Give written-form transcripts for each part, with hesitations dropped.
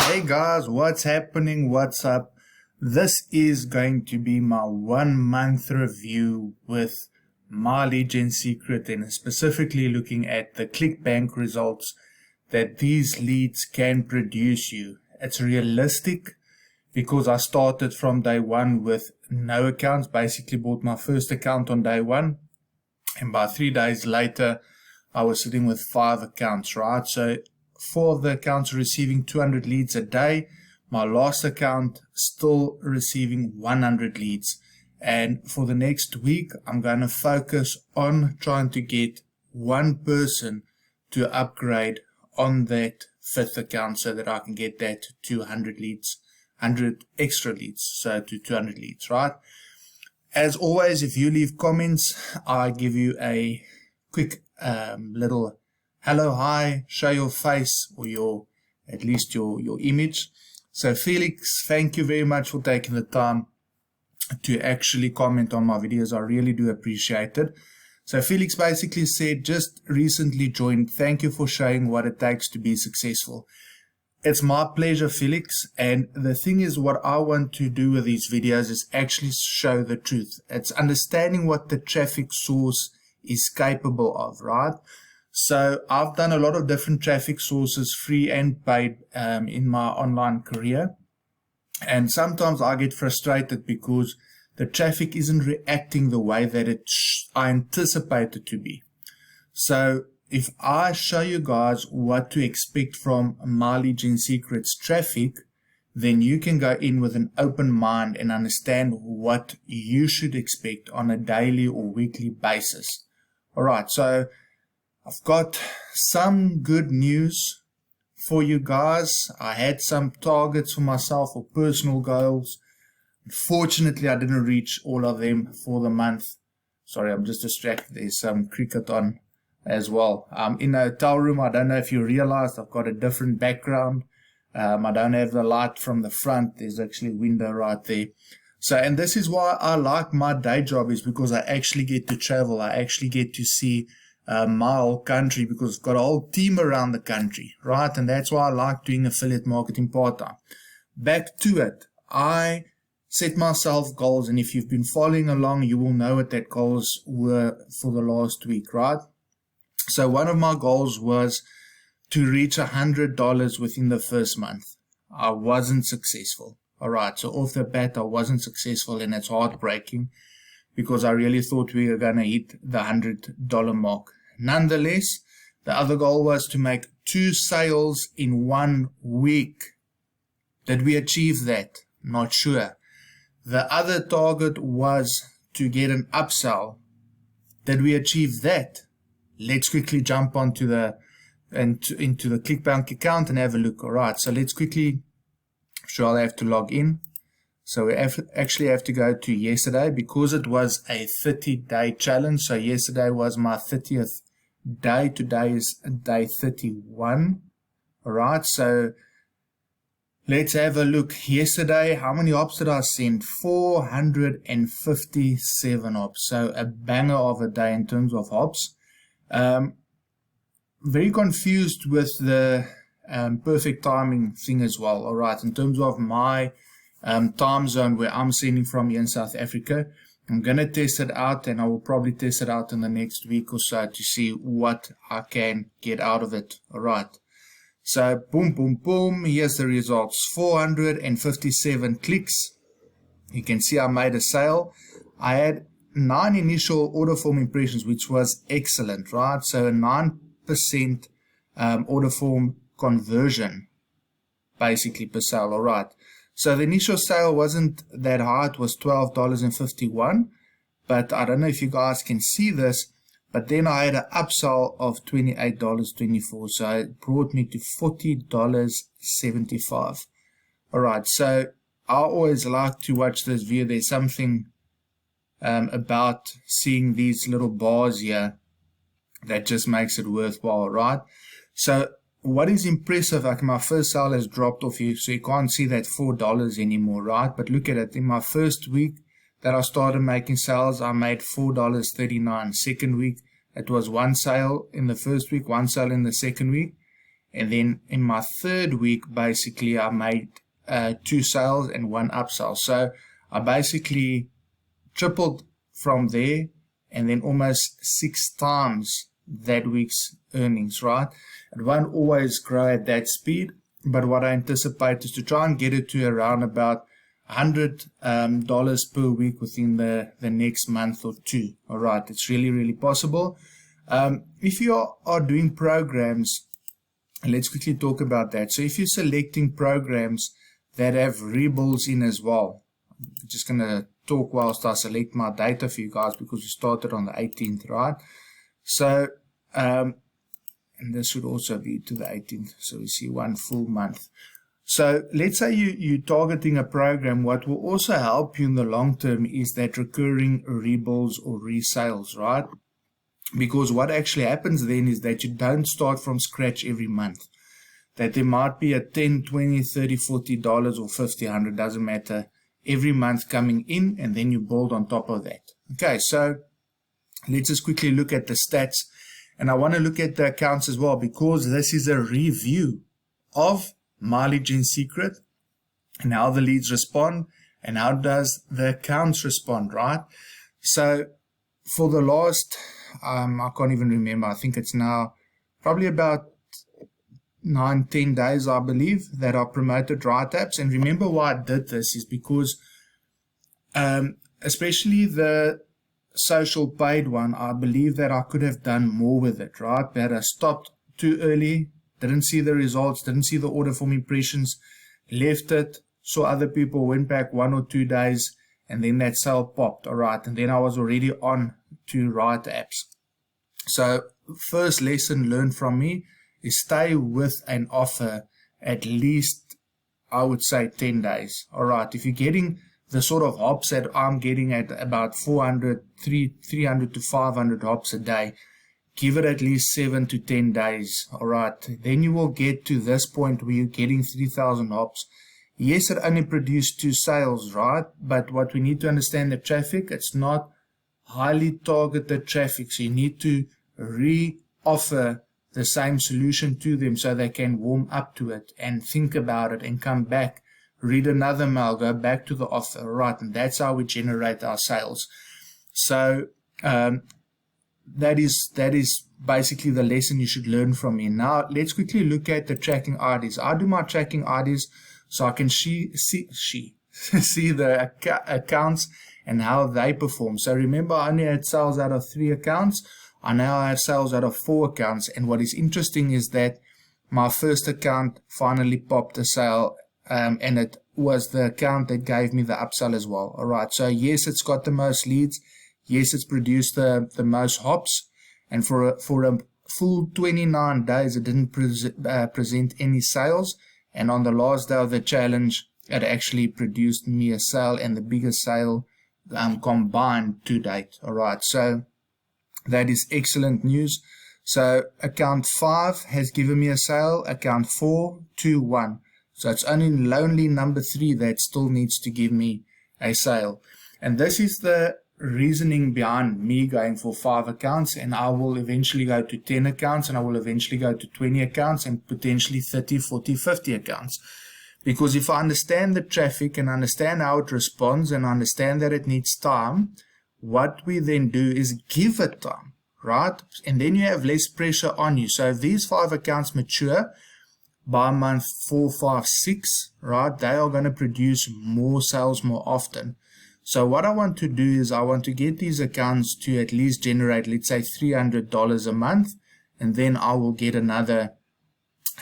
Hey guys, what's happening? What's up? This is going to be my 1 month review with my lead gen secret, and specifically looking at the Clickbank results that these leads can produce you. It's realistic because I started from day one with no accounts, basically bought my first account on day one, and by 3 days later I was sitting with 5 accounts, right? So 4 of the accounts receiving 200 leads a day. My last account still receiving 100 leads. And for the next week, I'm going to focus on trying to get one person to upgrade on that 5th account so that I can get that to 200 leads, 100 extra leads, so to 200 leads, right? As always, if you leave comments, I give you a quick little hello, hi, show your face, or at least your image. So Felix, thank you very much for taking the time to actually comment on my videos. I really do appreciate it. So Felix basically said, just recently joined. Thank you for showing what it takes to be successful. It's my pleasure, Felix. And the thing is, what I want to do with these videos is actually show the truth. It's understanding what the traffic source is capable of, right? So I've done a lot of different traffic sources, free and paid, in my online career. And sometimes I get frustrated because the traffic isn't reacting the way that I anticipate it to be. So if I show you guys what to expect from my lead gen secrets traffic, then you can go in with an open mind and understand what you should expect on a daily or weekly basis. All right, so I've got some good news for you guys. I had some targets for myself or personal goals. Unfortunately, I didn't reach all of them for the month. Sorry, I'm just distracted. There's some cricket on as well. I'm in a hotel room. I don't know if you realized I've got a different background. I don't have the light from the front. There's actually a window right there. So, and this is why I like my day job, is because I actually get to travel. I actually get to see my whole country, because I've got a whole team around the country, right? And that's why I like doing affiliate marketing part-time. Back to it. I set myself goals, and if you've been following along, you will know what that goals were for the last week, right? So one of my goals was to reach $100 within the first month. I wasn't successful. All right. So off the bat, I wasn't successful, and it's heartbreaking because I really thought we were going to hit the $100 mark. Nonetheless, the other goal was to make 2 sales in 1 week. Did we achieve that? Not sure. The other target was to get an upsell. Did we achieve that? Let's quickly jump onto into the Clickbank account and have a look. All right, so let's quickly, I'll have to log in. So we actually have to go to yesterday because it was a 30-day challenge. So yesterday was my 30th day. Today is day 31. All right, so let's have a look. Yesterday, how many hops did I send? 457 hops. So a banger of a day in terms of hops. Very confused with the perfect timing thing as well. All right, in terms of my time zone where I'm sending from here in South Africa, I'm going to test it out, and I will probably test it out in the next week or so to see what I can get out of it. All right. So boom, boom, boom. Here's the results. 457 clicks. You can see I made a sale. I had 9 initial order form impressions, which was excellent, right? So a 9% order form conversion, basically, per sale. All right. So the initial sale wasn't that high. It was $12.51. But I don't know if you guys can see this. But then I had an upsell of $28.24. So it brought me to $40.75. All right. So I always like to watch this video. There's something about seeing these little bars here that just makes it worthwhile, right? So what is impressive, like my first sale has dropped off here, so you can't see that $4 anymore, right? But look at it. In my first week that I started making sales, I made $4.39. Second week, it was 1 sale in the first week, 1 sale in the second week. And then in my third week, basically, I made 2 sales and 1 upsell. So I basically tripled from there, and then almost 6 times that week's earnings, right? It won't always grow at that speed, but what I anticipate is to try and get it to around about $100 per week within the next month or two. All right, it's really, really possible. If you are doing programs, let's quickly talk about that. So if you're selecting programs that have rebuilds in as well, I'm just going to talk whilst I select my data for you guys, because we started on the 18th, right? So, and this should also be to the 18th. So we see 1 full month. So let's say you're targeting a program. What will also help you in the long term is that recurring rebuilds or resales, right? Because what actually happens then is that you don't start from scratch every month. That there might be a $10, $20, $30, $40 or $50, $100, doesn't matter, every month coming in, and then you build on top of that. Okay, so let's just quickly look at the stats. And I want to look at the accounts as well, because this is a review of Mileage in Secret and how the leads respond and how does the accounts respond, right? So for the last, I can't even remember, I think it's now probably about 9-10 days, I believe, that I promoted write-ups. And remember why I did this is because especially the social paid one, I believe that I could have done more with it, right? But I stopped too early, didn't see the results, didn't see the order form impressions, left it, saw other people, went back 1 or 2 days, and then that sale popped, all right? And then I was already on to write-ups. So first lesson learned from me is stay with an offer at least, I would say, 10 days. All right, if you're getting the sort of hops that I'm getting at about 300 to 500 hops a day, give it at least 7 to 10 days. All right, then you will get to this point where you're getting 3,000 hops. Yes, it only produced 2 sales, right? But what we need to understand, the traffic, it's not highly targeted traffic. So you need to re-offer the same solution to them so they can warm up to it and think about it and come back, read another mail, go back to the offer, right? And that's how we generate our sales. So that is basically the lesson you should learn from me. Now let's quickly look at the tracking IDs. I do my tracking IDs so I can see the accounts and how they perform. So remember, I only had sales out of 3 accounts. I now have sales out of 4 accounts, and what is interesting is that my first account finally popped a sale, and it was the account that gave me the upsell as well. All right, so yes, it's got the most leads, yes, it's produced the most hops, and for a full 29 days it didn't present any sales, and on the last day of the challenge it actually produced me a sale, and the biggest sale combined to date. All right, so that is excellent news. So account 5 has given me a sale, account 4, 2, 1. So it's only lonely number 3 that still needs to give me a sale. And this is the reasoning behind me going for 5 accounts, and I will eventually go to 10 accounts, and I will eventually go to 20 accounts, and potentially 30, 40, 50 accounts. Because if I understand the traffic and understand how it responds and understand that it needs time, what we then do is give it time, right? And then you have less pressure on you. So if these 5 accounts mature by month 4, 5, 6, right, they are going to produce more sales more often. So what I want to do is I want to get these accounts to at least generate, let's say, $300 a month, and then I will get another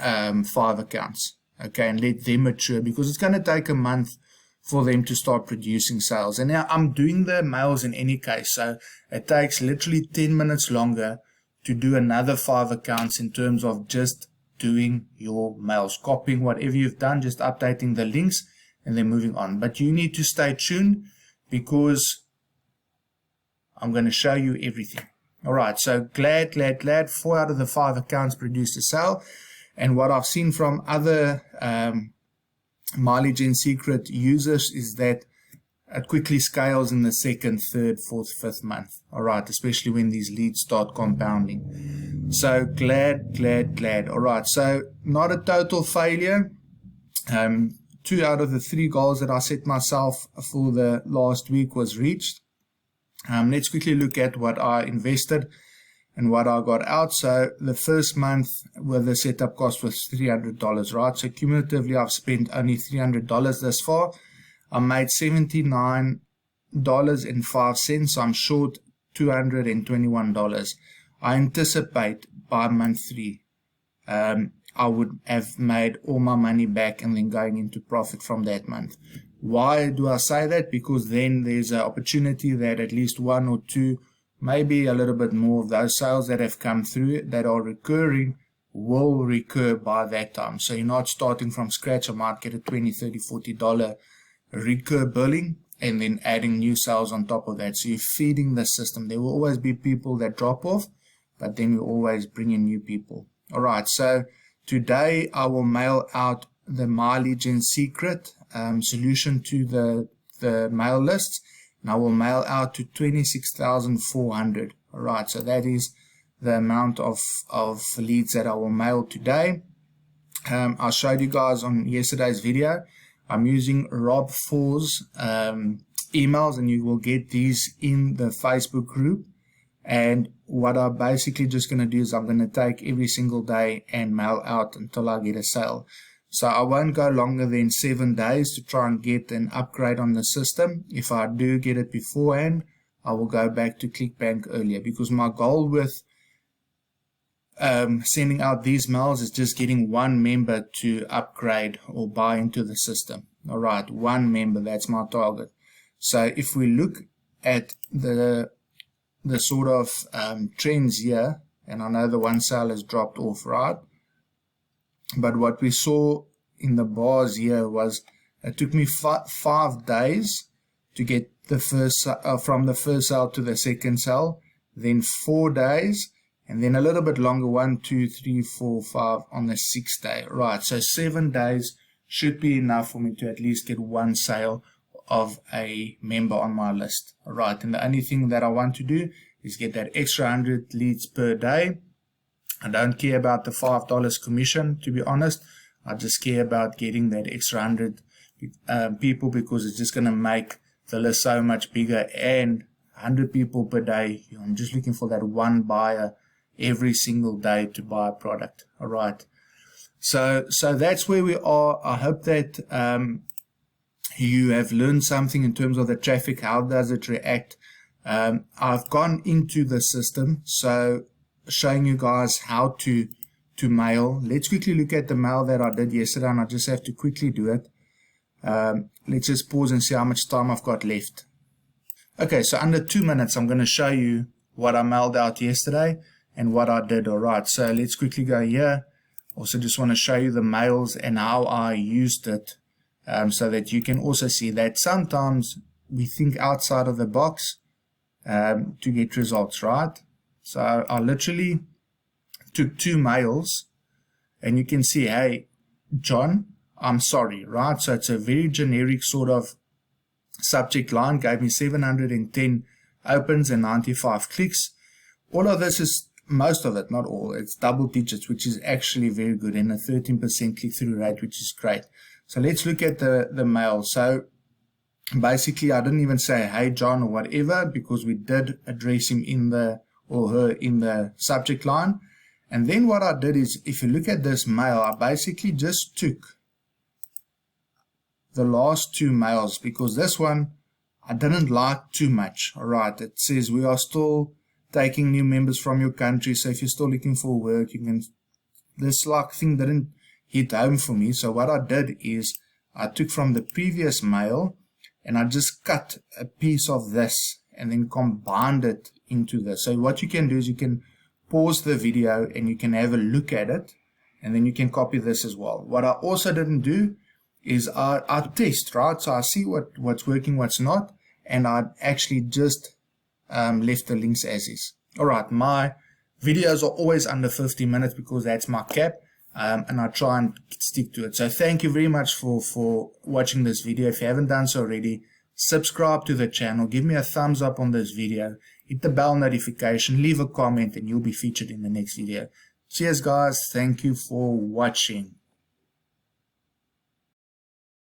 5 accounts, okay, and let them mature, because it's going to take a month for them to start producing sales. And now I'm doing the mails in any case, so it takes literally 10 minutes longer to do another 5 accounts in terms of just doing your mails, copying whatever you've done, just updating the links and then moving on. But you need to stay tuned, because I'm going to show you everything. All right, so glad 4 out of the 5 accounts produced a sale. And what I've seen from other Mileage in Secret users is that it quickly scales in the 2nd, 3rd, 4th, 5th month. All right, especially when these leads start compounding. So glad. All right, so not a total failure. 2 out of the 3 goals that I set myself for the last week was reached. Let's quickly look at what I invested and what I got out. So the first month with the setup cost was $300, right? So cumulatively, I've spent only $300 thus far. I made $79.05, so I'm short $221. I anticipate by month 3, I would have made all my money back and then going into profit from that month. Why do I say that? Because then there's an opportunity that at least 1 or 2, maybe a little bit more of those sales that have come through that are recurring will recur by that time. So you're not starting from scratch. I might get a $20, $30, $40 recur billing and then adding new sales on top of that. So you're feeding the system. There will always be people that drop off, but then we always bring in new people. All right, so today I will mail out the mileage and secret solution to the mail lists, and I will mail out to 26,400. All right, so that is the amount of leads that I will mail today. I showed you guys on yesterday's video. I'm using Rob 4's emails, and you will get these in the Facebook group. And what I'm basically just going to do is I'm going to take every single day and mail out until I get a sale. So I won't go longer than 7 days to try and get an upgrade on the system. If I do get it beforehand, I will go back to Clickbank earlier, because my goal with sending out these mails is just getting 1 member to upgrade or buy into the system. All right, 1 member, that's my target. So if we look at the sort of trends here, and I know the one sale has dropped off, right? But what we saw in the bars here was it took me 5 days to get the first from the first sale to the second sale, then 4 days, and then a little bit longer, 1, 2, 3, 4, 5 on the 6th day. Right, so 7 days should be enough for me to at least get 1 sale of a member on my list. All right, and the only thing that I want to do is get that extra 100 leads per day. I don't care about the $5 commission, to be honest. I just care about getting that extra 100 people, because it's just going to make the list so much bigger. And 100 people per day, I'm just looking for that 1 buyer every single day to buy a product. All right, so that's where we are. I hope that you have learned something in terms of the traffic. How does it react? I've gone into the system, so showing you guys how to mail. Let's quickly look at the mail that I did yesterday, and I just have to quickly do it. Let's just pause and see how much time I've got left. Okay, so under 2 minutes, I'm going to show you what I mailed out yesterday and what I did. All right, so let's quickly go here. Also just want to show you the mails and how I used it, so that you can also see that sometimes we think outside of the box to get results, right? So I literally took 2 mails, and you can see, hey, John, I'm sorry, right? So it's a very generic sort of subject line, gave me 710 opens and 95 clicks. All of this is, most of it, not all, it's double digits, which is actually very good, and a 13% click-through rate, which is great. So let's look at the mail. So basically, I didn't even say, hey, John, or whatever, because we did address him in the, or her in the subject line. And then what I did is, if you look at this mail, I basically just took the last 2 mails, because this one I didn't like too much. All right, it says we are still taking new members from your country, so if you're still looking for work, you can. This like thing didn't hit home for me. So what I did is I took from the previous mail and I just cut a piece of this and then combined it into this. So what you can do is you can pause the video and you can have a look at it, and then you can copy this as well. What I also didn't do is I test, right? So I see what's working, what's not, and I actually just left the links as is. All right, my videos are always under 50 minutes because that's my cap, and I try and stick to it. So thank you very much for watching this video. If you haven't done so already, subscribe to the channel, give me a thumbs up on this video, hit the bell notification, leave a comment, and you'll be featured in the next video. Cheers guys, thank you for watching.